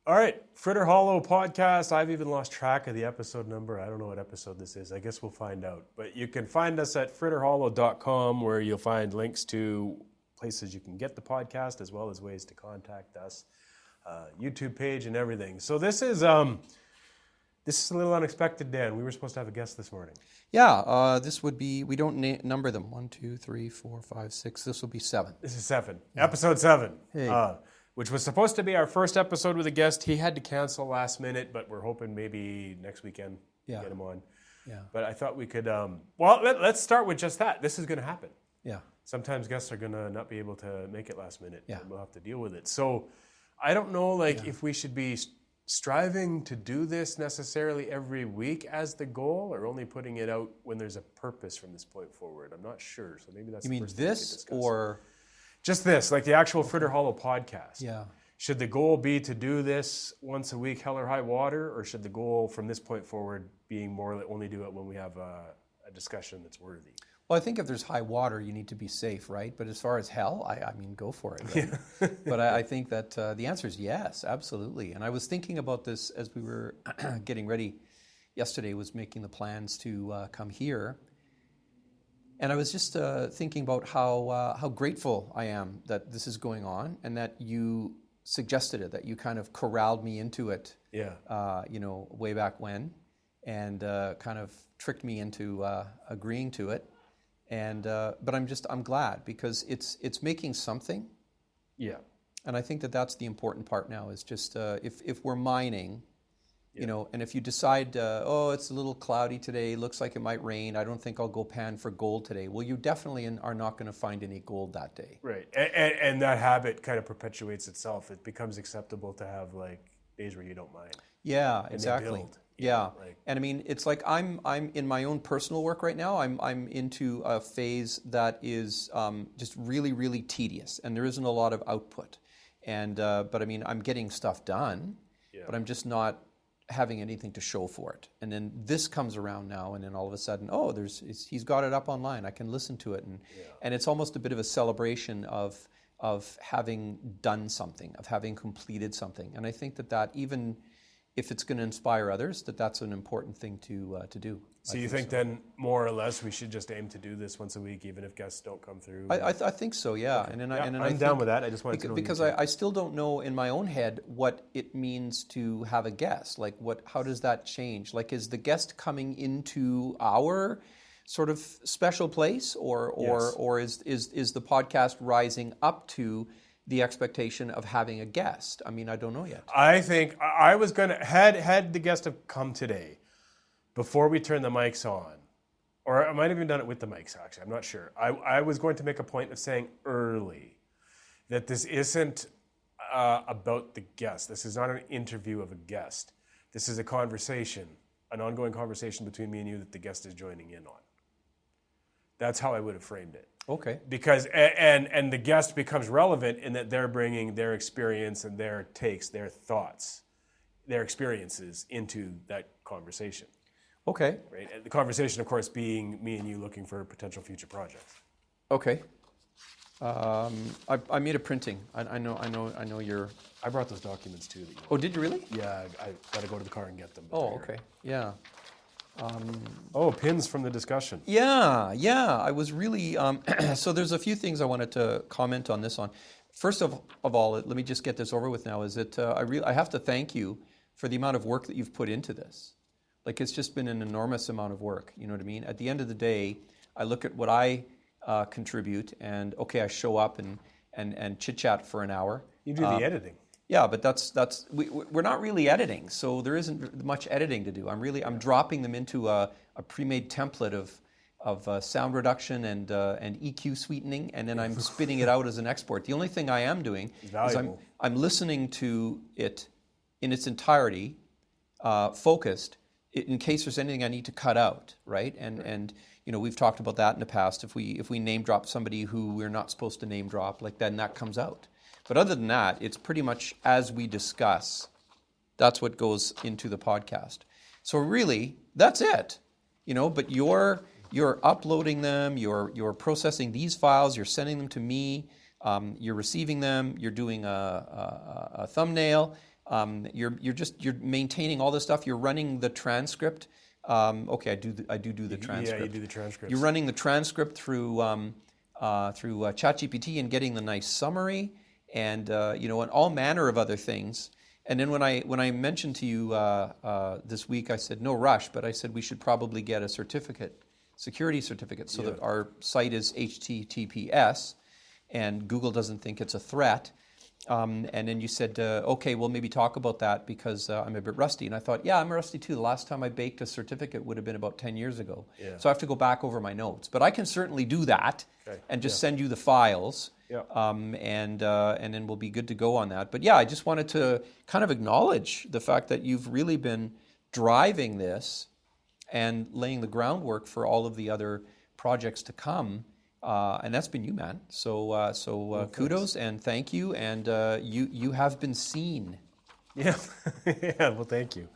All right, Fritter Hollow podcast. I've even lost track of the episode number. I don't know what episode this is. I guess we'll find out. But you can find us at fritterhollow.com, where you'll find links to places you can get the podcast as well as ways to contact us, YouTube page and everything. So this is a little unexpected, Dan. We were supposed to have a guest this morning. Yeah, this would be, we don't number them. 1, 2, 3, 4, 5, 6. This will be 7. This is 7. Yeah. Episode 7. Hey. Which was supposed to be our first episode with a guest. He had to cancel last minute, but we're hoping maybe next weekend get him on. Yeah. But I thought we could, let's start with just that. This is going to happen. Yeah. Sometimes guests are going to not be able to make it last minute. Yeah. And we'll have to deal with it. So I don't know if we should be striving to do this necessarily every week as the goal, or only putting it out when there's a purpose from this point forward. I'm not sure. So maybe that's You the mean first thing we could this discuss. or? Just this, like the actual Fritter Hollow podcast. Yeah. Should the goal be to do this once a week, hell or high water, or should the goal from this point forward being more only do it when we have a discussion that's worthy? Well, I think if there's high water, you need to be safe, right? But as far as hell, I mean, go for it. Right? Yeah. But I think that the answer is yes, absolutely. And I was thinking about this as we were getting ready yesterday, was making the plans to come here. And I was just thinking about how grateful I am that this is going on and that you suggested it, that you kind of corralled me into it, way back when, and kind of tricked me into agreeing to it. And but I'm glad because it's making something. Yeah. And I think that that's the important part now is just if we're mining, and if you decide, it's a little cloudy today, looks like it might rain, I don't think I'll go pan for gold today. Well, you definitely are not going to find any gold that day. Right. And that habit kind of perpetuates itself. It becomes acceptable to have days where you don't mind. Yeah, And exactly. build, Yeah. And I mean, it's like I'm in my own personal work right now. I'm into a phase that is just really, really tedious, and there isn't a lot of output. And but I mean, I'm getting stuff done, but I'm just not having anything to show for it. And then this comes around now, and then all of a sudden, he's got it up online. I can listen to it, and it's almost a bit of a celebration of having done something, of having completed something. And I think that even if it's going to inspire others, that's an important thing to do. So you think then more or less we should just aim to do this once a week, even if guests don't come through? I think so, yeah. Okay. And I'm down with that. I just wanted to know because I still don't know in my own head what it means to have a guest. Like how does that change? Like, is the guest coming into our sort of special place, or is the podcast rising up to the expectation of having a guest? I mean, I don't know yet. I think I was going to, had the guest have come today, before we turn the mics on, or I might have even done it with the mics, actually, I'm not sure. I was going to make a point of saying early that this isn't about the guest. This is not an interview of a guest. This is a conversation, an ongoing conversation between me and you that the guest is joining in on. That's how I would have framed it. Okay. Because and the guest becomes relevant in that they're bringing their experience and their takes, their thoughts, their experiences into that conversation. Okay. Right. And the conversation, of course, being me and you looking for potential future projects. Okay. I made a printing. I know you're. I brought those documents too. Oh, did you really? Yeah, I got to go to the car and get them. Oh, okay. Yeah. Pins from the discussion. Yeah. I was really so. There's a few things I wanted to comment on this on. First of all, let me just get this over with now. Is that I have to thank you for the amount of work that you've put into this. Like, it's just been an enormous amount of work. You know what I mean? At the end of the day, I look at what I contribute, and I show up and chit chat for an hour. You do the editing. Yeah, but we're not really editing, so there isn't much editing to do. I'm dropping them into a pre-made template of sound reduction and EQ sweetening, and then I'm spitting it out as an export. The only thing I am doing is I'm listening to it in its entirety, focused, in case there's anything I need to cut out, right? And we've talked about that in the past. If we name drop somebody who we're not supposed to name drop, then that comes out. But other than that, it's pretty much as we discuss. That's what goes into the podcast. So really, that's it. But you're uploading them, you're processing these files, you're sending them to me, you're receiving them, you're doing a thumbnail, You're maintaining all this stuff. You're running the transcript. Okay, I do the transcript. Yeah, you do the transcripts. You're running the transcript through ChatGPT and getting the nice summary, and and all manner of other things. And then when I mentioned to you this week, I said no rush, but I said we should probably get a security certificate, so that our site is HTTPS, and Google doesn't think it's a threat. And then you said, okay, well, maybe talk about that because I'm a bit rusty. And I thought, yeah, I'm rusty too. The last time I baked a certificate would have been about 10 years ago. Yeah. So I have to go back over my notes. But I can certainly do that and just send you the files. Yeah. And then we'll be good to go on that. But yeah, I just wanted to kind of acknowledge the fact that you've really been driving this and laying the groundwork for all of the other projects to come. And that's been you, man. So kudos and thank you. And you have been seen. Yeah. Yeah. Well, thank you.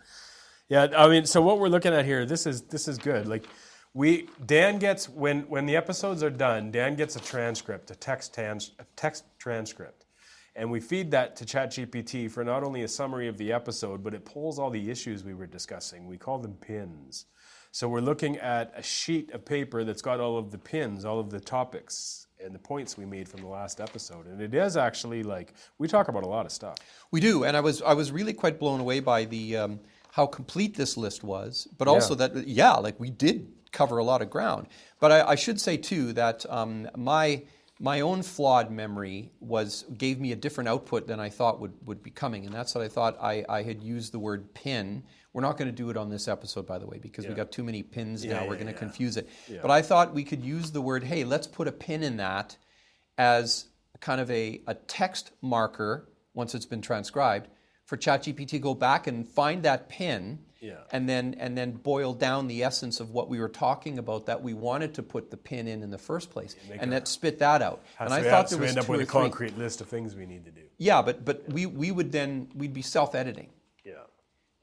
Yeah. I mean, so what we're looking at here, this is good. Like Dan gets, when the episodes are done, Dan gets a transcript, a text transcript. And we feed that to ChatGPT for not only a summary of the episode, but it pulls all the issues we were discussing. We call them pins. So we're looking at a sheet of paper that's got all of the pins, all of the topics and the points we made from the last episode. And it is actually we talk about a lot of stuff. We do, and I was really quite blown away by the how complete this list was, but also that we did cover a lot of ground. But I should say too that my own flawed memory gave me a different output than I thought would be coming, and that's that I thought I had used the word pin. We're not going to do it on this episode, by the way, because we got too many pins now. We're going to confuse it. Yeah. But I thought we could use the word, hey, let's put a pin in that as kind of a text marker, once it's been transcribed, for ChatGPT to go back and find that pin and then boil down the essence of what we were talking about that we wanted to put the pin in the first place, and that spit that out. And I thought there was end up with a concrete list of things we need to do. Yeah, but we'd be self-editing. Yeah.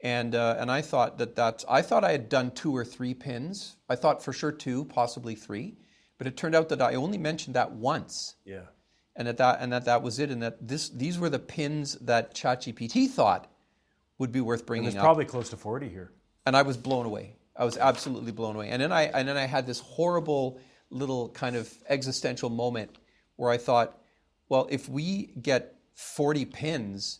And I thought I thought I had done 2 or 3 pins. I thought for sure 2, possibly 3, but it turned out that I only mentioned that once. Yeah. And that was it. And that these were the pins that ChatGPT thought would be worth bringing up. There's probably close to 40 here. And I was blown away. I was absolutely blown away. And then I had this horrible little kind of existential moment where I thought, well, if we get 40 pins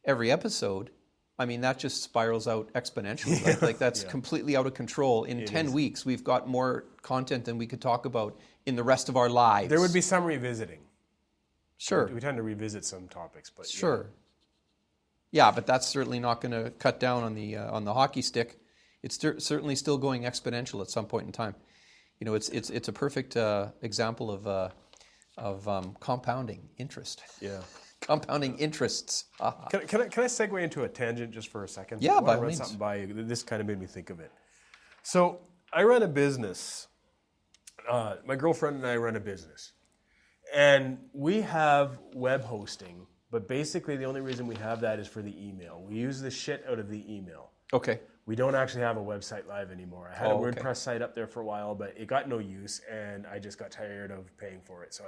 every episode, I mean, that just spirals out exponentially. Like that's completely out of control. In 10 weeks, we've got more content than we could talk about in the rest of our lives. There would be some revisiting. Sure. We tend to revisit some topics, but sure. Yeah, but that's certainly not going to cut down on the hockey stick. It's certainly still going exponential at some point in time. You know, it's a perfect example of compounding interest. Yeah. Compounding interests. Can I segue into a tangent just for a second? Yeah, by all run means. something by you. This kind of made me think of it. So I run a business. My girlfriend and I run a business, and we have web hosting. But basically, the only reason we have that is for the email. We use the shit out of the email. Okay. We don't actually have a website live anymore. I had a WordPress site up there for a while, but it got no use, and I just got tired of paying for it. So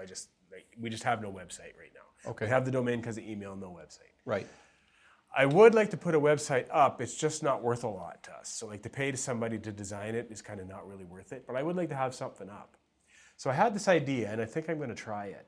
we just have no website right now. Okay. We have the domain because of email, no website. Right. I would like to put a website up. It's just not worth a lot to us. So to pay to somebody to design it is kind of not really worth it. But I would like to have something up. So I had this idea, and I think I'm going to try it.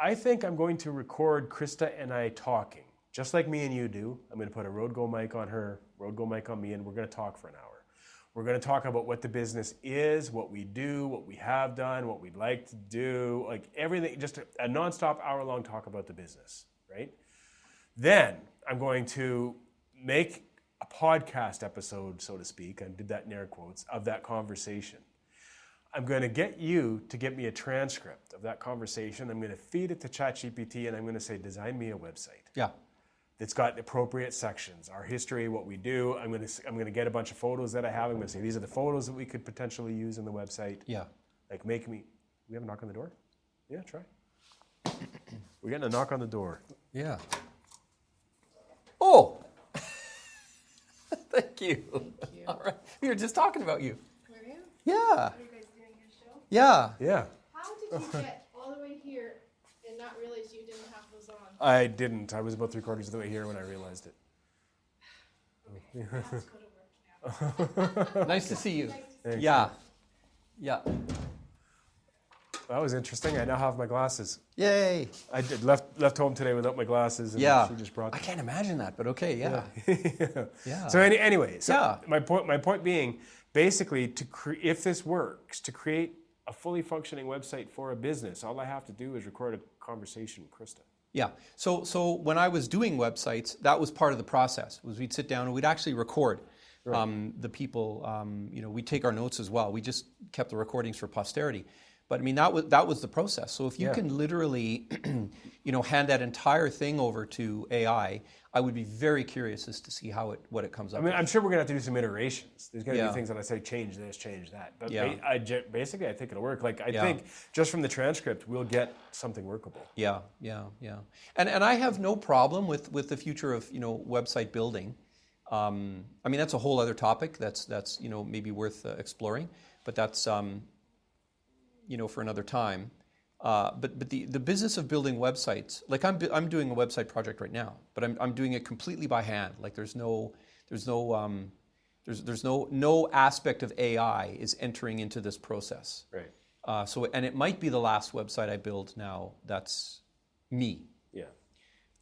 I think I'm going to record Krista and I talking, just like me and you do. I'm going to put a Rode Go mic on her, Rode Go mic on me, and we're going to talk for an hour. We're going to talk about what the business is, what we do, what we have done, what we'd like to do, like everything, just a nonstop hour-long talk about the business, right? Then I'm going to make a podcast episode, so to speak, I did that in air quotes, of that conversation. I'm going to get you to get me a transcript of that conversation. I'm going to feed it to ChatGPT, and I'm going to say, design me a website. Yeah. It's got appropriate sections, our history, what we do. I'm going to get a bunch of photos that I have. I'm going to say, these are the photos that we could potentially use in the website. Yeah. Like we have a knock on the door? Yeah, try. We're getting a knock on the door. Yeah. Oh! Thank you. Thank you. All right. We were just talking about you. Were you? Yeah. Are you guys doing your show? Yeah. Yeah. How did you get all the way here and not realize you didn't have those on? I didn't. I was about 3/4 of the way here when I realized it. Okay, I have to go to work now. Nice to see you. Nice to see Thanks. Yeah. Yeah. That was interesting. I now have my glasses. Yay. I left home today without my glasses, and Yeah. she just brought I them. can't imagine that, but okay, yeah. Yeah. So anyway, Yeah. my point being, basically, if this works, to create a fully functioning website for a business, all I have to do is record a conversation with Krista. Yeah. So when I was doing websites, that was part of the process. Was we'd sit down and we'd actually record the people. We'd take our notes as well. We just kept the recordings for posterity. But I mean, that was the process. So if you can literally, hand that entire thing over to AI, I would be very curious as to see what it comes up I mean, with. I'm sure we're gonna have to do some iterations. There's gonna Yeah. be things that I say, change this, change that. But Yeah. basically, I think it'll work. Like, I Yeah. think just from the transcript, we'll get something workable. Yeah. And I have no problem with the future of website building. I mean, that's a whole other topic. That's maybe worth exploring. But that's for another time. But the business of building websites, like I'm doing a website project right now, but I'm doing it completely by hand. Like there's no aspect of AI is entering into this process. Right. And it might be the last website I build now. That's me. Yeah.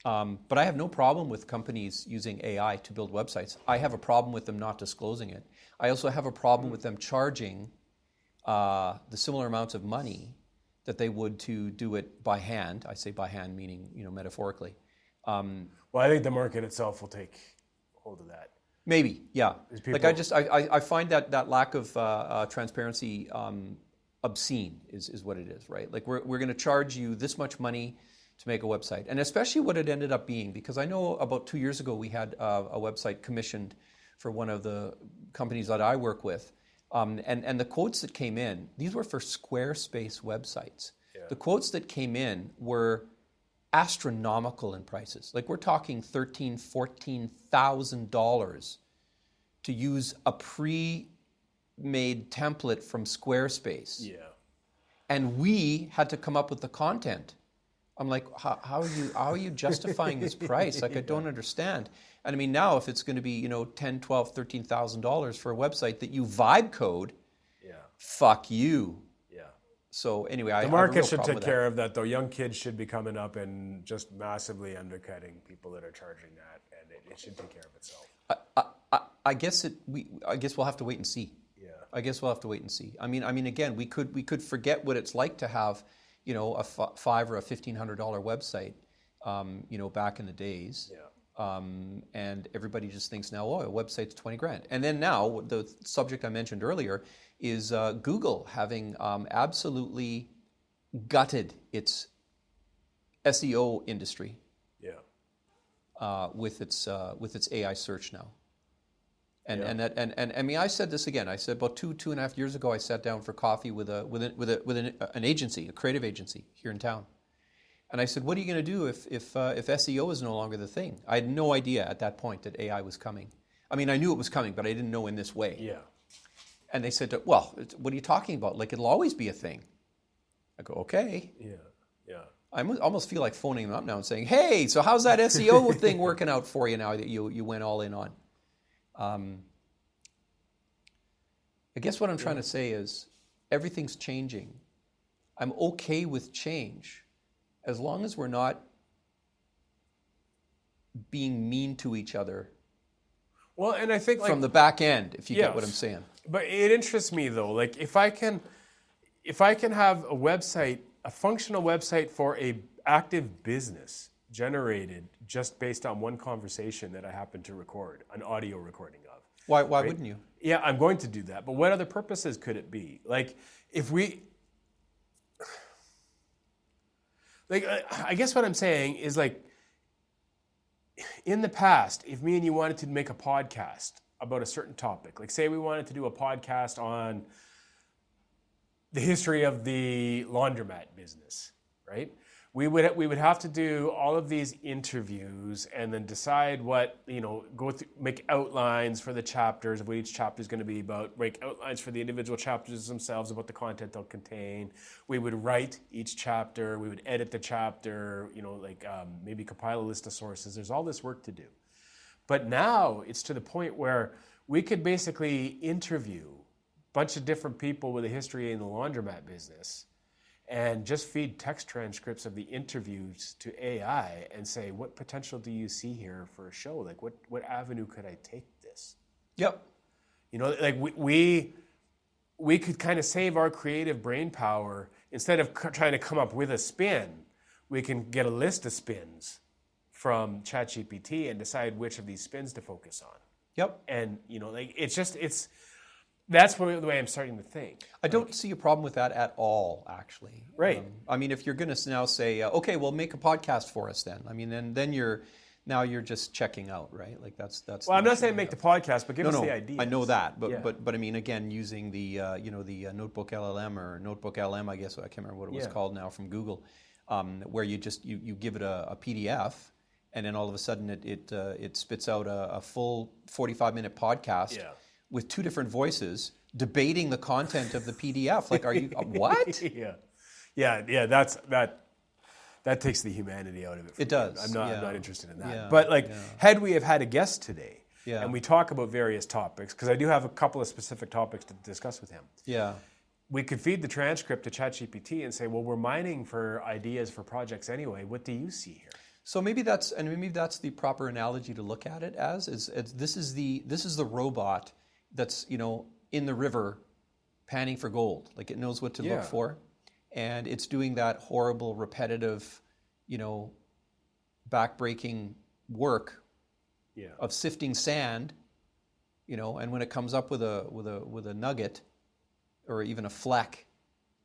But I have no problem with companies using AI to build websites. I have a problem with them not disclosing it. I also have a problem with them charging the similar amounts of money that they would to do it by hand. I say by hand, meaning metaphorically. Well, I think the market itself will take hold of that. Maybe, yeah. Like people- I find that lack of transparency obscene is what it is, right? Like we're going to charge you this much money to make a website, and especially what it ended up being, because I know about 2 years ago we had a website commissioned for one of the companies that I work with. And the quotes that came in, these were for Squarespace websites. Yeah. The quotes that came in were astronomical in prices. Like we're talking $13,000, $14,000 to use a pre-made template from Squarespace. Yeah. And we had to come up with the content. I'm like, how are you justifying this price? Like, I don't understand. And I mean, now if it's going to be, $10,000, $12,000, $13,000 for a website that you vibe code, fuck you. Yeah. So anyway, The market should take care of that, though. Young kids should be coming up and just massively undercutting people that are charging that, and it should take care of itself. I guess we'll have to wait and see. Yeah. I guess we'll have to wait and see. I mean, again, we could forget what it's like to have, a $500 or $1,500 website, back in the days. Yeah. And everybody just thinks now, a website's $20,000. And then now, the subject I mentioned earlier is Google having absolutely gutted its SEO industry. Yeah. With its AI search now. And I mean, I said this again. I said about 2.5 years ago, I sat down for coffee with an agency, a creative agency here in town. And I said, what are you going to do if SEO is no longer the thing? I had no idea at that point that AI was coming. I mean, I knew it was coming, but I didn't know in this way. Yeah. And they said, well, what are you talking about? Like, it'll always be a thing. I go, okay. Yeah. Yeah. I almost feel like phoning them up now and saying, hey, so how's that SEO thing working out for you now that you went all in on? I guess what I'm trying to say is everything's changing. I'm okay with change as long as we're not being mean to each other. Well, and I think from the back end, if you get what I'm saying. But it interests me though. Like if I can have a website, a functional website for a active business generated just based on one conversation that I happen to record, an audio recording of. Why wouldn't you? Yeah, I'm going to do that. But what other purposes could it be? Like if we... Like, I guess what I'm saying is like, in the past, if me and you wanted to make a podcast about a certain topic, like say we wanted to do a podcast on the history of the laundromat business, right? We would have to do all of these interviews and then decide what, go through, make outlines for the chapters of what each chapter is going to be about, make outlines for the individual chapters themselves about the content they'll contain. We would write each chapter, we would edit the chapter, maybe compile a list of sources. There's all this work to do. But now it's to the point where we could basically interview a bunch of different people with a history in the laundromat business and just feed text transcripts of the interviews to AI and say, what potential do you see here for a show? Like, what avenue could I take this? Yep. You know, like we could kind of save our creative brain power. Instead of trying to come up with a spin, we can get a list of spins from ChatGPT and decide which of these spins to focus on. Yep. And, you know, like that's the way I'm starting to think. I don't see a problem with that at all, actually. Right. I mean, if you're going to now say, okay, well, make a podcast for us then. I mean, then you're just checking out, right? Like that's. Well, I'm not saying make the podcast, but give us the idea. I know that, but Yeah. but I mean, again, using the the Notebook LLM or Notebook LM, I guess I can't remember what it was called now from Google, where you give it a PDF, and then all of a sudden it spits out a full 45-minute podcast. Yeah. With two different voices debating the content of the PDF. Like, are you what? yeah. That takes the humanity out of it. It does. I'm not interested in that. Yeah, But had we have had a guest today, Yeah. and we talk about various topics, because I do have a couple of specific topics to discuss with him. Yeah. We could feed the transcript to ChatGPT and say, well, we're mining for ideas for projects anyway. What do you see here? So maybe that's the proper analogy to look at it as this is the robot that's in the river panning for gold. Like it knows what to look for, and it's doing that horrible repetitive, backbreaking work of sifting sand, and when it comes up with a nugget or even a fleck,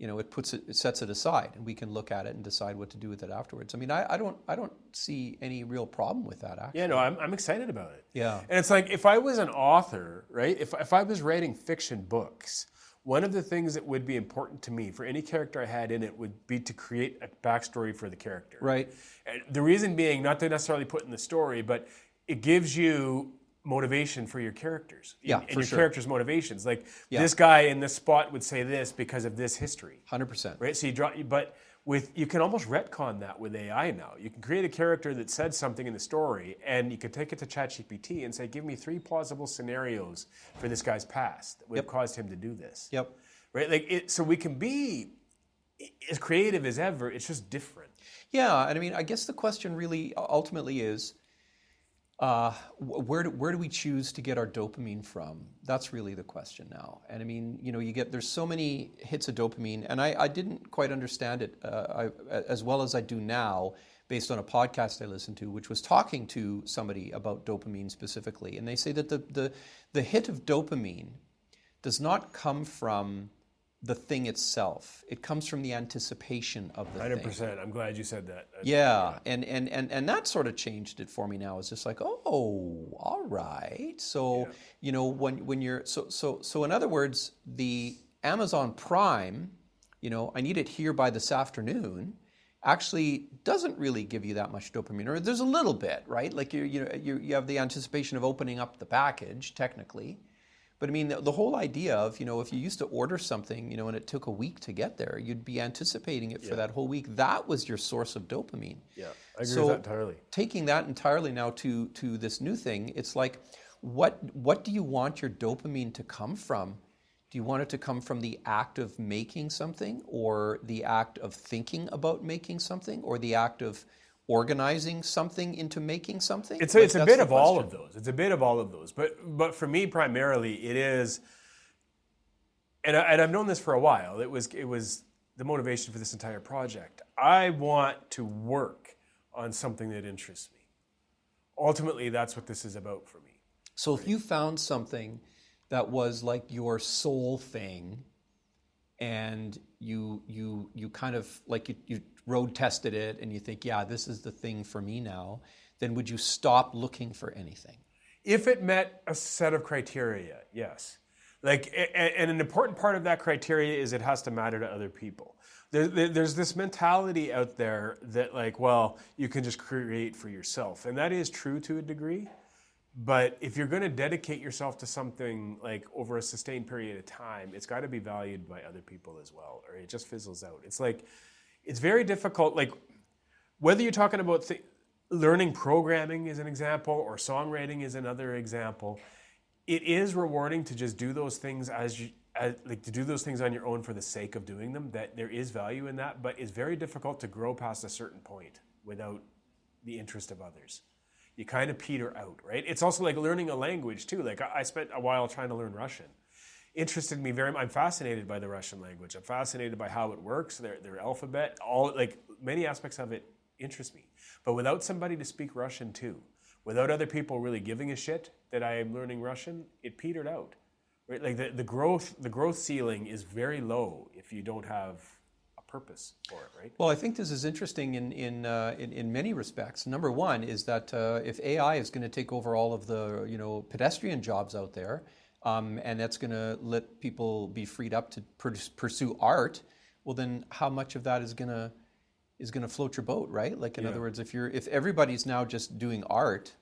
it sets it aside, and we can look at it and decide what to do with it afterwards. I mean, I don't see any real problem with that, actually. Yeah, no, I'm excited about it. Yeah. And it's like, if I was an author, right? If I was writing fiction books, one of the things that would be important to me for any character I had in it would be to create a backstory for the character. Right. And the reason being, not to necessarily put in the story, but it gives you motivation for your characters. Yeah, and for your sure. character's motivations. Like, this guy in this spot would say this because of this history. 100%. Right? So you can almost retcon that with AI now. You can create a character that said something in the story, and you can take it to ChatGPT and say, give me 3 plausible scenarios for this guy's past that would have caused him to do this. Yep. Right? So we can be as creative as ever. It's just different. Yeah, and I mean, I guess the question really ultimately is, where do we choose to get our dopamine from? That's really the question now. And I mean, there's so many hits of dopamine, and I didn't quite understand it as well as I do now, based on a podcast I listened to, which was talking to somebody about dopamine specifically, and they say that the hit of dopamine does not come from the thing itself. It comes from the anticipation of the 100%. thing. I'm glad you said that. Yeah, and that sort of changed it for me now. It's just like, oh, all right. So, when you're so in other words, the Amazon Prime, I need it here by this afternoon, actually doesn't really give you that much dopamine, or there's a little bit, right? Like you have the anticipation of opening up the package technically. But I mean, the whole idea of, if you used to order something, and it took a week to get there, you'd be anticipating it for that whole week. That was your source of dopamine. Yeah, I agree with that entirely. Taking that entirely now to this new thing, it's like, what do you want your dopamine to come from? Do you want it to come from the act of making something, or the act of thinking about making something, or the act of organizing something into making something? It's a bit of all of those. It's a bit of all of those. But for me, primarily, it is, and I've known this for a while. It was the motivation for this entire project. I want to work on something that interests me. Ultimately, that's what this is about for me. So if you found something that was like your soul thing, and you kind of like you road tested it, and you think, yeah, this is the thing for me now, then would you stop looking for anything? If it met a set of criteria, yes. Like, and an important part of that criteria is it has to matter to other people. There's this mentality out there that, like, well, you can just create for yourself, and that is true to a degree. But if you're going to dedicate yourself to something like over a sustained period of time, it's got to be valued by other people as well, or it just fizzles out. It's like, it's very difficult. Like, whether you're talking about learning programming is an example, or songwriting is another example. It is rewarding to just do those things to do those things on your own for the sake of doing them. That there is value in that, but it's very difficult to grow past a certain point without the interest of others. You kind of peter out, right? It's also like learning a language too. Like I spent a while trying to learn Russian. Interested me very much. I'm fascinated by the Russian language. I'm fascinated by how it works, their alphabet, all like many aspects of it interest me. But without somebody to speak Russian to, without other people really giving a shit that I am learning Russian, it petered out. Right? Like the growth ceiling is very low if you don't have a purpose for it, right? Well, I think this is interesting in many respects. Number one is that if AI is going to take over all of the pedestrian jobs out there, and that's going to let people be freed up to pursue art, well, then how much of that is going to float your boat, right? Like in other words, if everybody's now just doing art,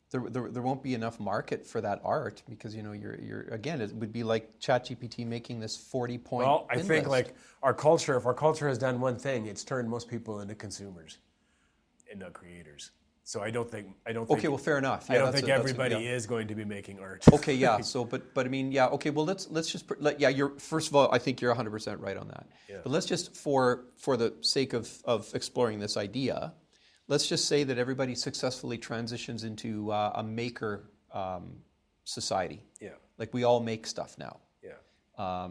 there won't be enough market for that art because you're again, it would be like ChatGPT making this 40-point. Well, I think like if our culture has done one thing, it's turned most people into consumers and not creators. So I don't think. Okay, well, fair enough. I don't think everybody is going to be making art. Okay, yeah. So, but I mean, yeah. Okay, well, let's just You're first of all, I think you're 100% right on that. Yeah. But let's just for the sake of exploring this idea, let's just say that everybody successfully transitions into a maker society. Yeah. Like we all make stuff now. Yeah.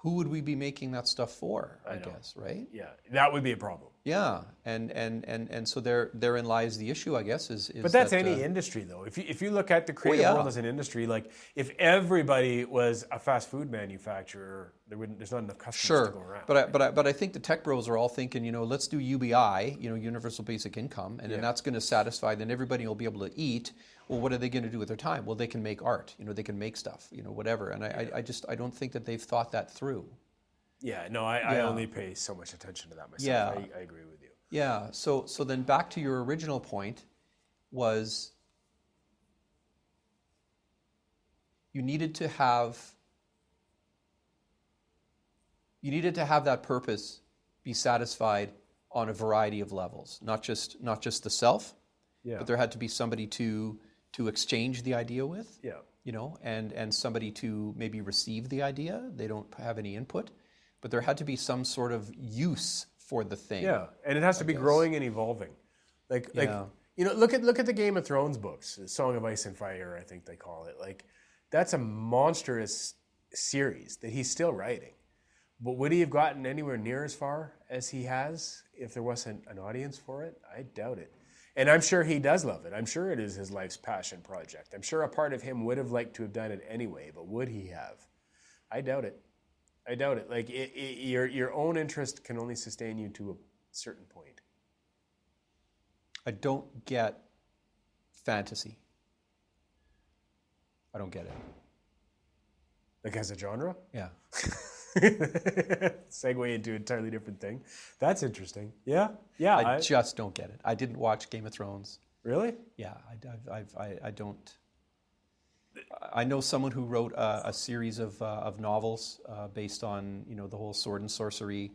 Who would we be making that stuff for? I know. guess, right? Yeah, that would be a problem. Yeah, and so therein lies the issue, I guess. Is but that's that, any industry, though. If you look at the creative world as an industry, like if everybody was a fast food manufacturer, there's not enough customers to go around. But I think the tech bros are all thinking, let's do UBI, universal basic income, and then that's going to satisfy. Then everybody will be able to eat. Well, what are they going to do with their time? Well, they can make art. They can make stuff. Whatever. And I don't think that they've thought that through. Yeah, no, I only pay so much attention to that myself. I agree with you. Yeah, so then back to your original point was you needed to have that purpose be satisfied on a variety of levels, not just the self, but there had to be somebody to exchange the idea with, and somebody to maybe receive the idea. They don't have any input. But there had to be some sort of use for the thing. Yeah, and it has to be growing and evolving. Look at the Game of Thrones books, Song of Ice and Fire, I think they call it. Like, that's a monstrous series that he's still writing. But would he have gotten anywhere near as far as he has if there wasn't an audience for it? I doubt it. And I'm sure he does love it. I'm sure it is his life's passion project. I'm sure a part of him would have liked to have done it anyway, but would he have? I doubt it. I doubt it. Like your own interest can only sustain you to a certain point. I don't get fantasy. I don't get it. Like as a genre? Yeah. Segue into an entirely different thing. That's interesting. Yeah. I just don't get it. I didn't watch Game of Thrones. Really? Yeah. I don't. I know someone who wrote a series of novels based on the whole sword and sorcery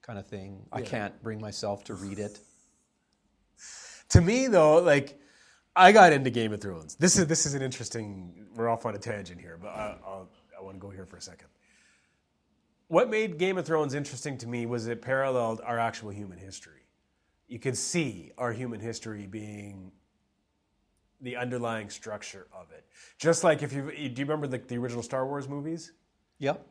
kind of thing. Yeah. I can't bring myself to read it. To me, though, like I got into Game of Thrones. This is an interesting. We're off on a tangent here, but I want to go here for a second. What made Game of Thrones interesting to me was it paralleled our actual human history. You could see our human history being the underlying structure of it. Just like do you remember the original Star Wars movies? Yep.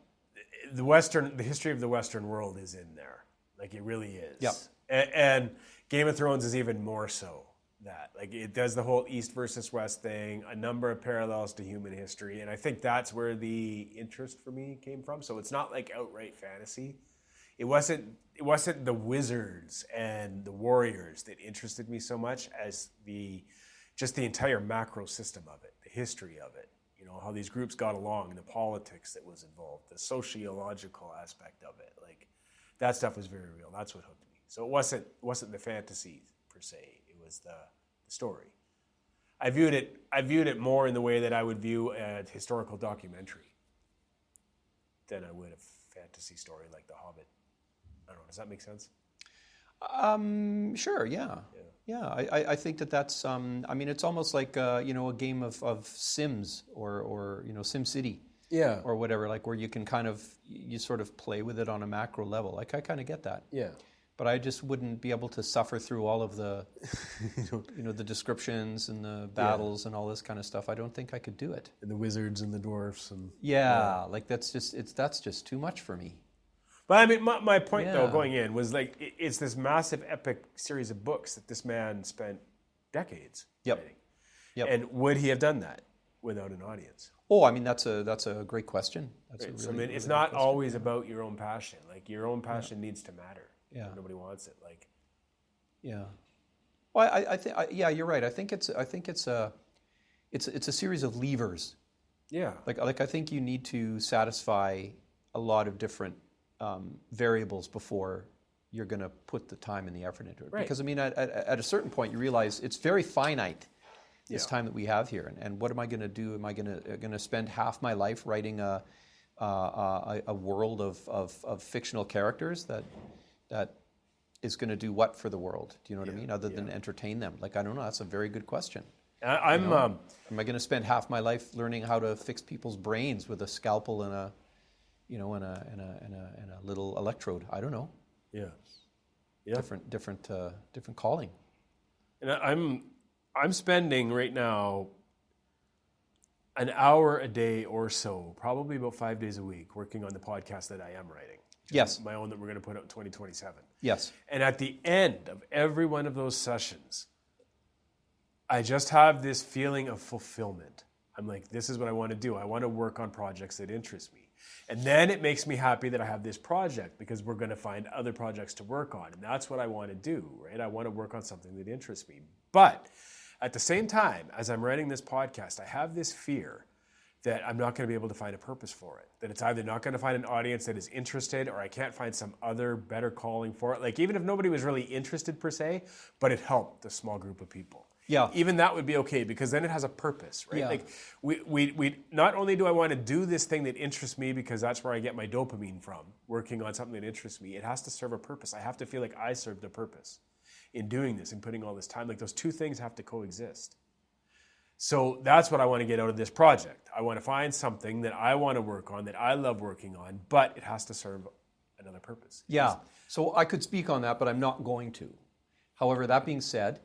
The history of the Western world is in there. Like it really is. Yep. And Game of Thrones is even more so that. Like it does the whole East versus West thing, a number of parallels to human history, and I think that's where the interest for me came from. So it's not like outright fantasy. It wasn't the wizards and the warriors that interested me so much as just the entire macro system of it, the history of it, how these groups got along, the politics that was involved, the sociological aspect of it. Like that stuff was very real. That's what hooked me. So it wasn't the fantasy per se. It was the story. I viewed it more in the way that I would view a historical documentary than I would a fantasy story like The Hobbit. I don't know. Does that make sense? Sure, yeah. Yeah, I think that's, I mean, it's almost like, a game of Sims or Sim City. Yeah. Or whatever, like where you can you sort of play with it on a macro level. Like I kind of get that. Yeah. But I just wouldn't be able to suffer through all of the, the descriptions and the battles and all this kind of stuff. I don't think I could do it. And the wizards and the dwarfs and... Like that's just too much for me. But I mean, my point though, going in, was like, it's this massive epic series of books that this man spent decades writing. Yep. And would he have done that without an audience? Oh, I mean, that's a great question. That's Right. a So, really, I mean, it's really not good question. always about your own passion. Like, your own passion needs to matter. Yeah. Nobody wants it. Like, yeah. Well, I think you're right. I think it's a series of levers. yeah. Like I think you need to satisfy a lot of different variables before you're going to put the time and the effort into it. Right. Because I mean, at a certain point, you realize it's very finite. This time that we have here, and what am I going to do? Am I going to spend half my life writing a world of fictional characters that is going to do what for the world? Do you know what I mean? Other than entertain them? Like, I don't know. That's a very good question. I'm... Am I going to spend half my life learning how to fix people's brains with a scalpel and a little electrode? I don't know. yeah. Different calling. And I'm spending right now an hour a day or so, probably about 5 days a week, working on the podcast that I am writing. Yes. My own that we're going to put out in 2027. Yes. And at the end of every one of those sessions, I just have this feeling of fulfillment. I'm like, this is what I want to do. I want to work on projects that interest me. And then it makes me happy that I have this project because we're going to find other projects to work on. And that's what I want to do, right? I want to work on something that interests me. But at the same time, as I'm writing this podcast, I have this fear that I'm not going to be able to find a purpose for it. That it's either not going to find an audience that is interested, or I can't find some other better calling for it. Like, even if nobody was really interested per se, but it helped a small group of people. Yeah. Even that would be okay, because then it has a purpose, right? Yeah. Like, we not only do I want to do this thing that interests me because that's where I get my dopamine from, working on something that interests me, it has to serve a purpose. I have to feel like I served a purpose in doing this and putting all this time. Like, those two things have to coexist. So that's what I want to get out of this project. I want to find something that I want to work on, that I love working on, but it has to serve another purpose. Yeah. So I could speak on that, but I'm not going to. However, that being said,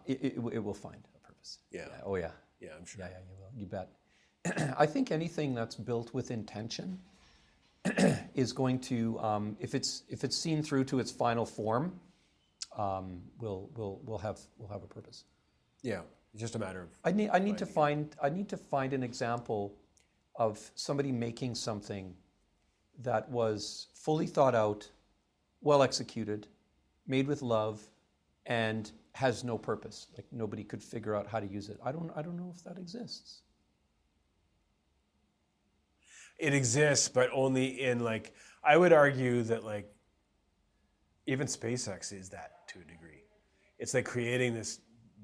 it will find a purpose. Yeah. Oh yeah. Yeah, I'm sure. Yeah, you will. You bet. I think anything that's built with intention is going to, if it's seen through to its final form, will have a purpose. Yeah. It's just a matter of... I need to find an example of somebody making something that was fully thought out, well executed, made with love, and has no purpose. Like, nobody could figure out how to use it. I don't know if that exists. It exists, but only in, like, I would argue that, like, even SpaceX is that to a degree. It's like creating this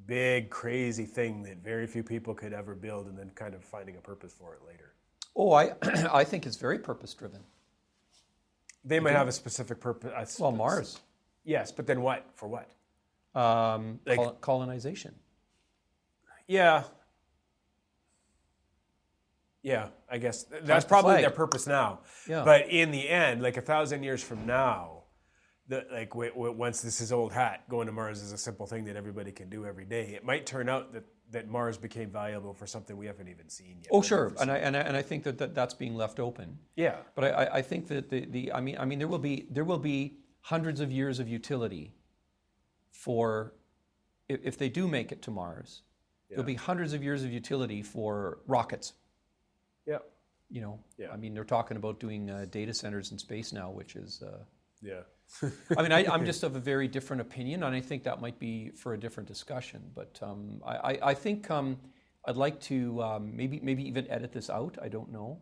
big, crazy thing that very few people could ever build, and then kind of finding a purpose for it later. Oh, I think it's very purpose-driven. They might have a specific purpose. Well, Mars. Yes, but then what? For what? Colonization. Yeah. Yeah, I guess that's Plant the probably flag. their purpose now. Yeah. But in the end, like 1,000 years from now, once this is old hat, going to Mars is a simple thing that everybody can do every day. It might turn out that Mars became valuable for something we haven't even seen yet. Oh, sure, and I think that's being left open. Yeah. But I think that I mean there will be hundreds of years of utility for if they do make it to Mars. Yeah. There'll be hundreds of years of utility for rockets. Yeah. You know. Yeah. I mean, they're talking about doing data centers in space now, which is. Yeah. I mean, I'm just of a very different opinion, and I think that might be for a different discussion. But I think I'd like to maybe even edit this out. I don't know.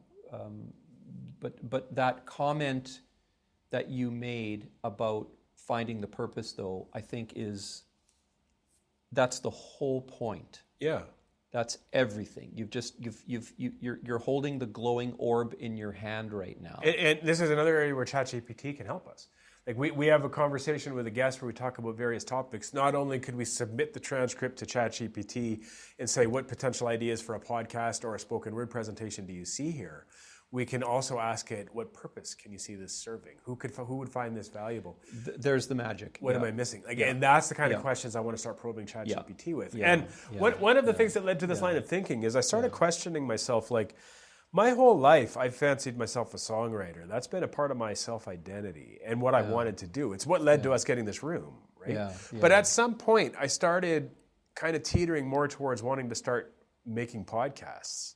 But that comment that you made about finding the purpose, though, I think that's the whole point. Yeah. That's everything. You're holding the glowing orb in your hand right now. And this is another area where ChatGPT can help us. Like we have a conversation with a guest where we talk about various topics. Not only could we submit the transcript to ChatGPT and say, what potential ideas for a podcast or a spoken word presentation do you see here? We can also ask it, what purpose can you see this serving? Who would find this valuable? There's the magic. What am I missing? And that's the kind of questions I want to start probing ChatGPT with. And one of the things that led to this line of thinking is I started questioning myself, like, my whole life, I've fancied myself a songwriter. That's been a part of my self-identity and what I wanted to do. It's what led to us getting this room, right? But at some point, I started kind of teetering more towards wanting to start making podcasts.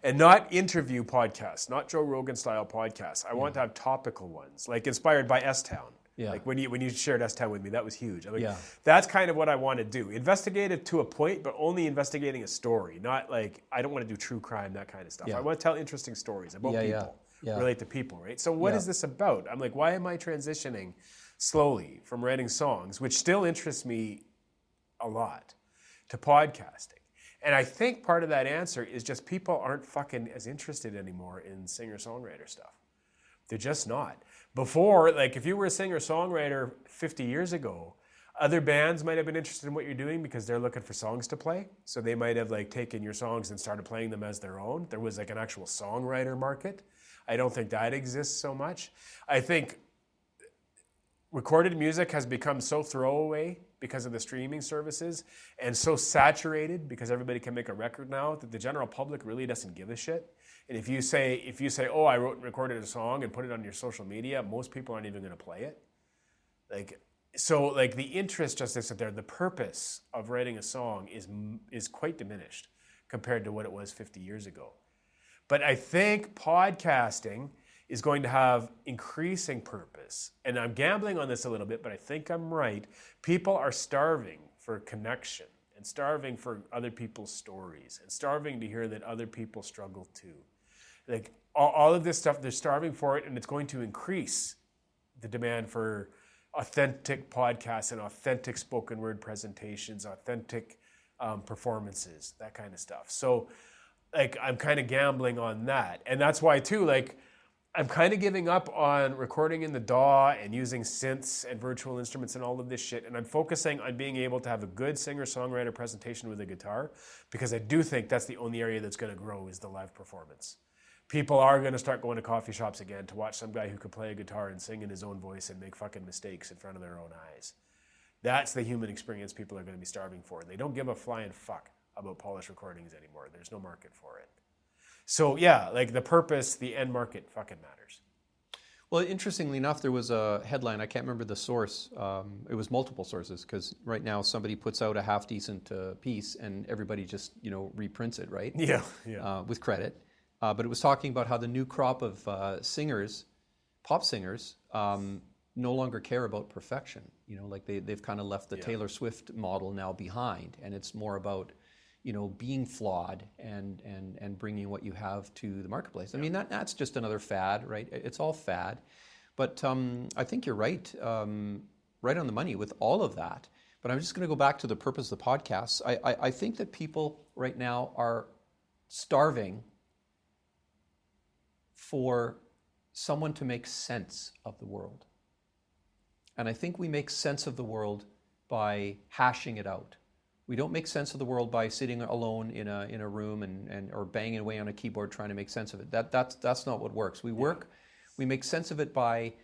And not interview podcasts, not Joe Rogan style podcasts. I want to have topical ones, like inspired by S-Town. Like when you shared S-Town with me, that was huge. I'm like, that's kind of what I want to do. Investigative to a point, but only investigating a story. Not like, I don't want to do true crime, that kind of stuff. I want to tell interesting stories about people, relate to people, right? So what is this about? I'm like, why am I transitioning slowly from writing songs, which still interests me a lot, to podcasting? And I think part of that answer is just people aren't fucking as interested anymore in singer-songwriter stuff. They're just not. Before, like if you were a singer-songwriter 50 years ago, other bands might have been interested in what you're doing because they're looking for songs to play. So they might have like taken your songs and started playing them as their own. There was like an actual songwriter market. I don't think that exists so much. I think recorded music has become so throwaway because of the streaming services and so saturated because everybody can make a record now that the general public really doesn't give a shit. And if you say, oh, I wrote and recorded a song and put it on your social media, most people aren't even going to play it. So the interest just isn't there. The purpose of writing a song is quite diminished compared to what it was 50 years ago. But I think podcasting is going to have increasing purpose. And I'm gambling on this a little bit, but I think I'm right. People are starving for connection and starving for other people's stories and starving to hear that other people struggle too. Like all of this stuff, they're starving for it, and it's going to increase the demand for authentic podcasts and authentic spoken word presentations, authentic performances, that kind of stuff. So I'm kind of gambling on that. And that's why too, I'm kind of giving up on recording in the DAW and using synths and virtual instruments and all of this shit. And I'm focusing on being able to have a good singer-songwriter presentation with a guitar, because I do think that's the only area that's going to grow is the live performance. People are going to start going to coffee shops again to watch some guy who could play a guitar and sing in his own voice and make fucking mistakes in front of their own eyes. That's the human experience people are going to be starving for. They don't give a flying fuck about polished recordings anymore. There's no market for it. So yeah, the purpose, the end market fucking matters. Well, interestingly enough, there was a headline, I can't remember the source, it was multiple sources, because right now somebody puts out a half-decent piece and everybody just, reprints it, right? Yeah. With credit. But it was talking about how the new crop of singers, pop singers, no longer care about perfection. They've kind of left the Taylor Swift model now behind, and it's more about being flawed and bringing what you have to the marketplace. I mean, that's just another fad, right? It's all fad. But I think you're right, right on the money with all of that. But I'm just going to go back to the purpose of the podcast. I think that people right now are starving for someone to make sense of the world. And I think we make sense of the world by hashing it out. We don't make sense of the world by sitting alone in a room and or banging away on a keyboard trying to make sense of it. That's not what works. We make sense of it by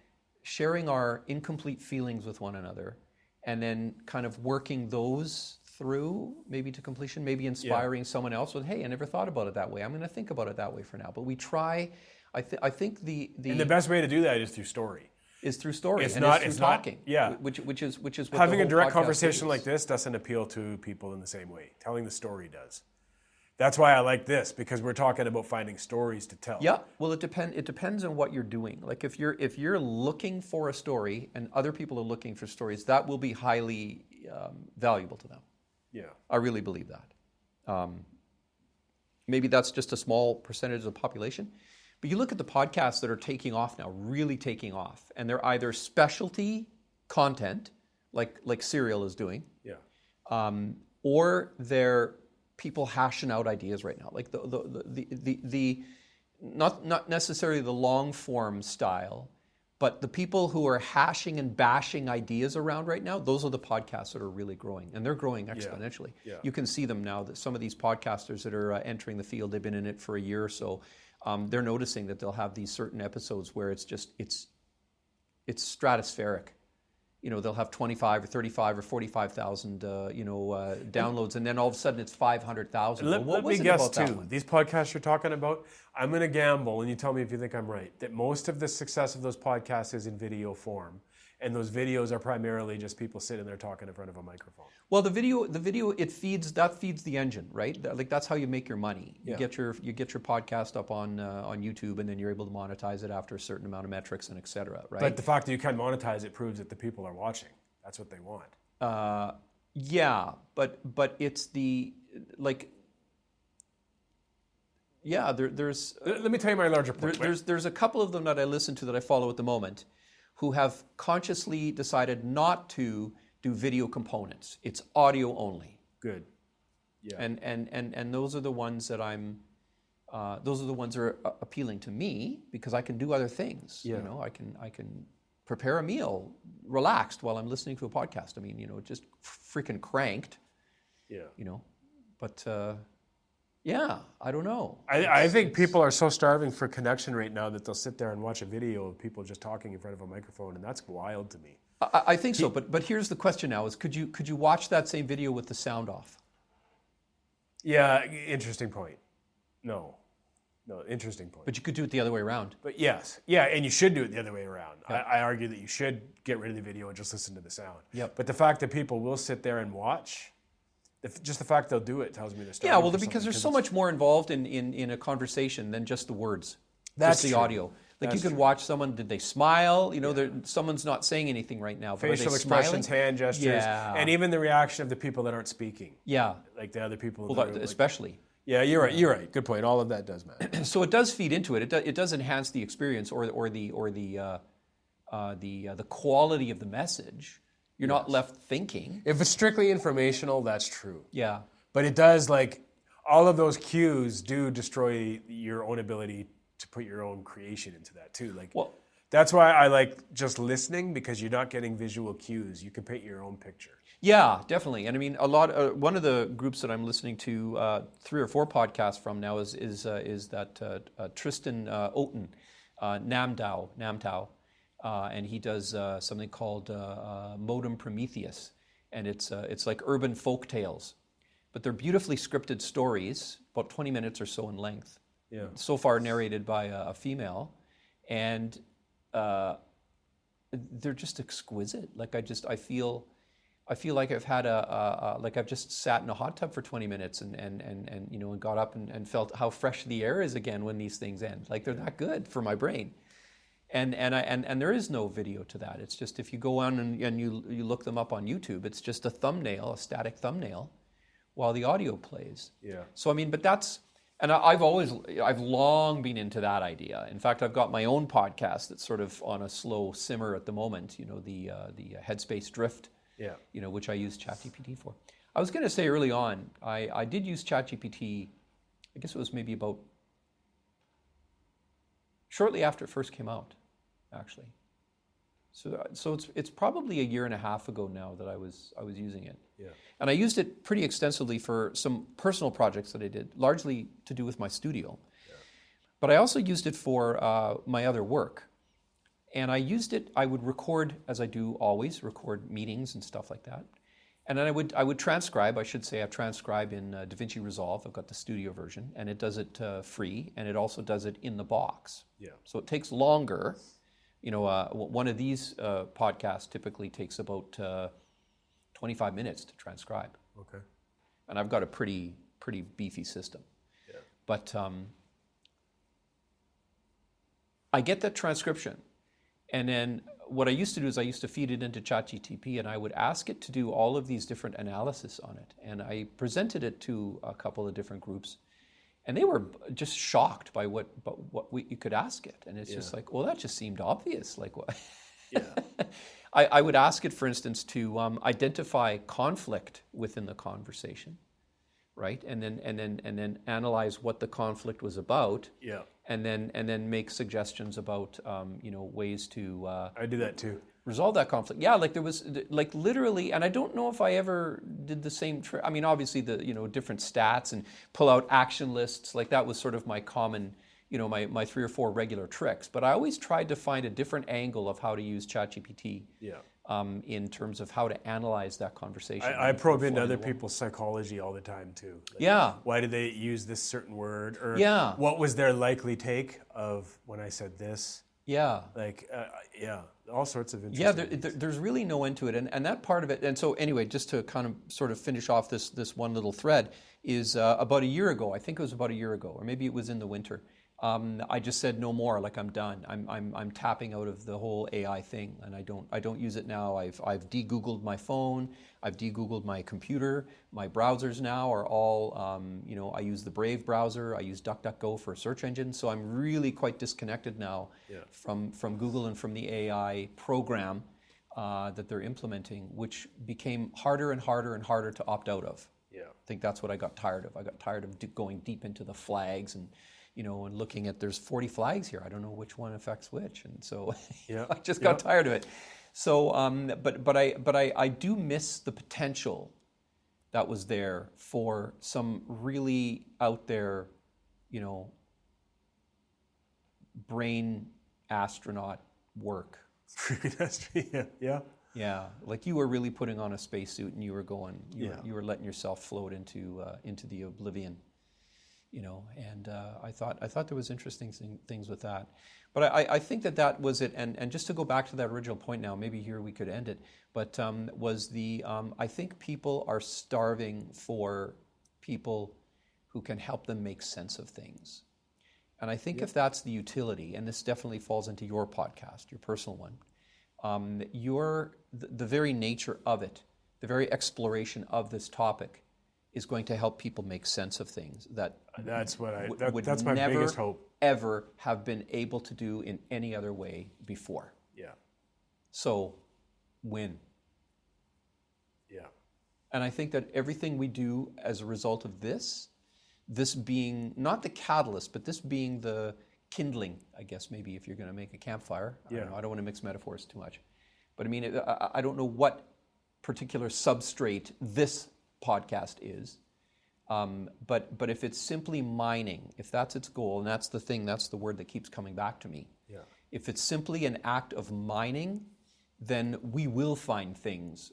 sharing our incomplete feelings with one another, and then kind of working those through maybe to completion, maybe inspiring someone else with, hey, I never thought about it that way. I'm going to think about it that way for now. But we try. I think and the best way to do that is through story. Is through story. It's through talking. Which is what having the a direct podcast conversation is. like this doesn't appeal to people in the same way. Telling the story does. That's why I like this, because we're talking about finding stories to tell. Yeah, well, it depends on what you're doing. Like if you're looking for a story and other people are looking for stories, that will be highly valuable to them. Yeah, I really believe that. Maybe that's just a small percentage of the population. But you look at the podcasts that are taking off now, really taking off, and they're either specialty content, like Serial is doing, or they're people hashing out ideas right now, like the not necessarily the long form style, But the people who are hashing and bashing ideas around right now, those are the podcasts that are really growing, and they're growing exponentially. Yeah. You can see them now, that some of these podcasters that are entering the field, they've been in it for a year or so, they're noticing that they'll have these certain episodes where it's stratospheric. You know, they'll have 25 or 35 or 45,000, downloads, and then all of a sudden it's 500,000. Let me guess too. These podcasts you're talking about, I'm going to gamble, and you tell me if you think I'm right, that most of the success of those podcasts is in video form, and those videos are primarily just people sitting there talking in front of a microphone. Well, the video, feeds the engine, right? Like that's how you make your money. You get your podcast up on YouTube, and then you're able to monetize it after a certain amount of metrics and et cetera, right? But the fact that you can monetize it proves that the people are watching. That's what they want. Yeah, but it's the there's. Let me tell you my larger point. There's a couple of them that I listen to that I follow at the moment, who have consciously decided not to do video components. It's audio only. Good. Yeah. And those are the ones that I'm. Those are the ones that are appealing to me because I can do other things. Yeah. You know, I can prepare a meal relaxed while I'm listening to a podcast. I mean, you know, just freaking cranked. Yeah. You know, but yeah, I don't know. I think people are so starving for connection right now that they'll sit there and watch a video of people just talking in front of a microphone, and that's wild to me. I think so, but here's the question now: is could you watch that same video with the sound off? Yeah, interesting point. No, interesting point. But you could do it the other way around. But yes, yeah, and you should do it the other way around. Yeah. I argue that you should get rid of the video and just listen to the sound. Yep. But the fact that people will sit there and watch, just the fact they'll do it tells me they're starting. Yeah, well, because there's so much more involved in a conversation than just the words. That's just the true. audio. Like That's you can true. watch someone, did they smile? You know, someone's not saying anything right now. But Facial are they expressions, smiling? hand gestures, Yeah. and even the reaction of the people that aren't speaking. Yeah. Like the other people. Well, that are, especially. Yeah, you're right. You're right. Good point. All of that does matter. So it does feed into it. It does enhance the experience or the quality of the message. You're not left thinking. If it's strictly informational, that's true. Yeah. But it does, like, all of those cues do destroy your own ability to put your own creation into that too. Like, Well, that's why I like just listening, because you're not getting visual cues. You can paint your own picture. yeah, definitely. And I mean, one of the groups that I'm listening to 3 or 4 podcasts from now is that Tristan Oaten, Namtao, and he does something called Modem Prometheus, and it's like urban folk tales, but they're beautifully scripted stories, about 20 minutes or so in length. Yeah. So far narrated by a female, and they're just exquisite. Like I feel like I've had like I've just sat in a hot tub for 20 minutes and you know, and got up and felt how fresh the air is again when these things end. Like they're that good for my brain. And there is no video to that. It's just if you go on and you look them up on YouTube, it's just a thumbnail, a static thumbnail, while the audio plays. Yeah. So I mean, but that's. And I've long been into that idea. In fact, I've got my own podcast that's sort of on a slow simmer at the moment. You know, the Headspace Drift. Yeah. You know, which I use ChatGPT for. I was going to say early on, I did use ChatGPT. I guess it was maybe about shortly after it first came out, actually. So it's probably a year and a half ago now that I was using it. Yeah. And I used it pretty extensively for some personal projects that I did, largely to do with my studio. Yeah. But I also used it for my other work. And I would record, as I do always, record meetings and stuff like that. And then I would transcribe, I should say I transcribe in DaVinci Resolve. I've got the studio version, and it does it free, and it also does it in the box. Yeah. So it takes longer. You know, one of these podcasts typically takes about 25 minutes to transcribe. Okay. And I've got a pretty beefy system. Yeah. But I get that transcription. And then what I used to do is I used to feed it into ChatGPT, and I would ask it to do all of these different analysis on it. And I presented it to a couple of different groups. And they were just shocked by what you could ask it. And it's just like, well, that just seemed obvious. Like what? Yeah. I would ask it, for instance, to identify conflict within the conversation. right? And then analyze what the conflict was about, Yeah. and then make suggestions about ways to I do that too. resolve that conflict. Yeah, like there was like literally, and I don't know if I ever did the same trick. I mean, obviously the different stats and pull out action lists, like that was sort of my common, my 3 or 4 regular tricks. But I always tried to find a different angle of how to use ChatGPT. Yeah. In terms of how to analyze that conversation. I probe into other people's psychology all the time too. Like, yeah. Why did they use this certain word? Or Yeah. what was their likely take of when I said this? Yeah. Like, all sorts of interesting things. There's really no end to it. And that part of it, and so anyway, just to kind of sort of finish off this one little thread, is about a year ago, I think it was about a year ago, or maybe it was in the winter, I just said no more, like I'm done. I'm tapping out of the whole AI thing, and I don't use it now. I've de-Googled my phone, I've de-Googled my computer. My browsers now are all, I use the Brave browser, I use DuckDuckGo for a search engine, so I'm really quite disconnected now from Google and from the AI program that they're implementing, which became harder and harder and harder to opt out of. Yeah. I think that's what I got tired of. I got tired of going deep into the flags and looking at, there's 40 flags here. I don't know which one affects which, and so I just got tired of it. So, but I do miss the potential that was there for some really out there, brain astronaut work. Yeah. Yeah, like you were really putting on a spacesuit and you were going, you were letting yourself float into the oblivion. And I thought there was interesting things with that. But I think that was it. And just to go back to that original point now, maybe here we could end it, but I think people are starving for people who can help them make sense of things. And I think if that's the utility, and this definitely falls into your podcast, your personal one, the very nature of it, the very exploration of this topic is going to help people make sense of things that that's would my never, biggest hope. Ever have been able to do in any other way before. Yeah. So, win. Yeah. And I think that everything we do as a result of this being not the catalyst, but this being the kindling, I guess maybe if you're going to make a campfire. I don't want to mix metaphors too much. But I mean, I don't know what particular substrate this podcast is, but if it's simply mining, if that's its goal, and that's the word that keeps coming back to me. Yeah. If it's simply an act of mining, then we will find things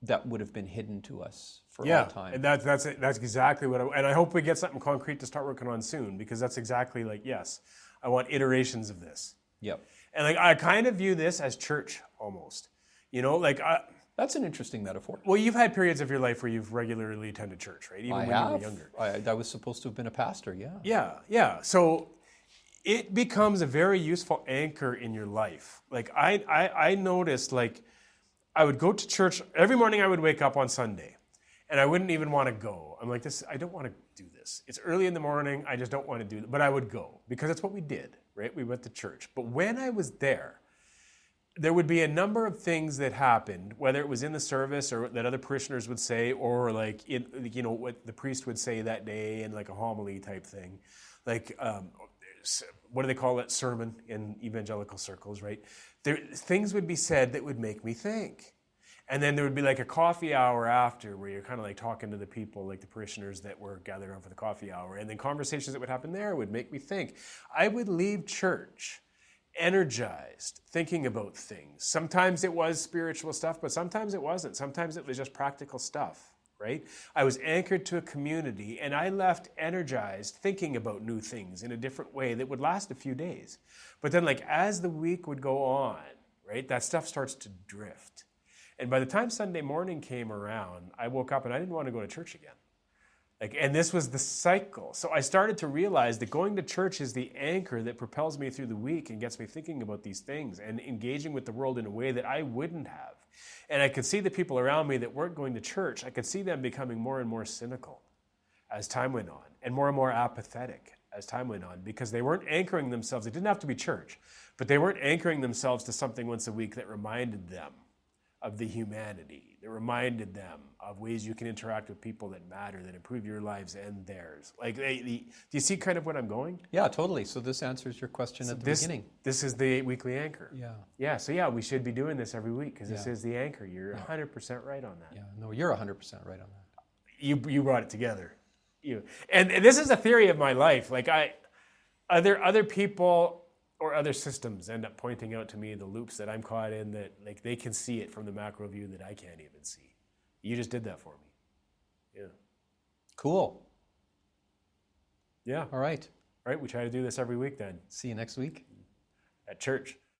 that would have been hidden to us for all time. And that's exactly what and I hope we get something concrete to start working on soon, because that's exactly like, yes, I want iterations of this. Yep. And like, I kind of view this as church almost, That's an interesting metaphor. Well, you've had periods of your life where you've regularly attended church, right? Even when you were younger. I was supposed to have been a pastor, Yeah. So it becomes a very useful anchor in your life. Like I noticed, like I would go to church every morning. I would wake up on Sunday, and I wouldn't even want to go. I'm like, I don't want to do this. It's early in the morning. I just don't want to do it. But I would go because that's what we did, right? We went to church. But when I was there would be a number of things that happened, whether it was in the service or that other parishioners would say, or like what the priest would say that day in like a homily type thing, like what do they call it? Sermon in evangelical circles, right? Things would be said that would make me think. And then there would be like a coffee hour after where you're kind of like talking to the people, like the parishioners that were gathered around for the coffee hour. And then conversations that would happen there would make me think. I would leave church energized, thinking about things. Sometimes it was spiritual stuff, but sometimes it wasn't. Sometimes it was just practical stuff, right? I was anchored to a community, and I left energized, thinking about new things in a different way that would last a few days. But then, like, as the week would go on, right, that stuff starts to drift. And by the time Sunday morning came around, I woke up and I didn't want to go to church again. And this was the cycle. So I started to realize that going to church is the anchor that propels me through the week and gets me thinking about these things and engaging with the world in a way that I wouldn't have. And I could see the people around me that weren't going to church, I could see them becoming more and more cynical as time went on, and more apathetic as time went on, because they weren't anchoring themselves. It didn't have to be church, but they weren't anchoring themselves to something once a week that reminded them of the humanity that reminded them of ways you can interact with people that matter, that improve your lives and theirs. Like, do you see kind of what I'm going? Yeah, totally. So this answers your question at the beginning. This is the weekly anchor. Yeah. Yeah, so yeah, we should be doing this every week because this Yeah. is the anchor. You're 100% right on that. Yeah. No, you're 100% right on that. You brought it together. And this is a theory of my life. Like other people or other systems end up pointing out to me the loops that I'm caught in, that like they can see it from the macro view that I can't even see. You just did that for me. Yeah. Cool. Yeah. All right. All right. We try to do this every week then See you next week. at church.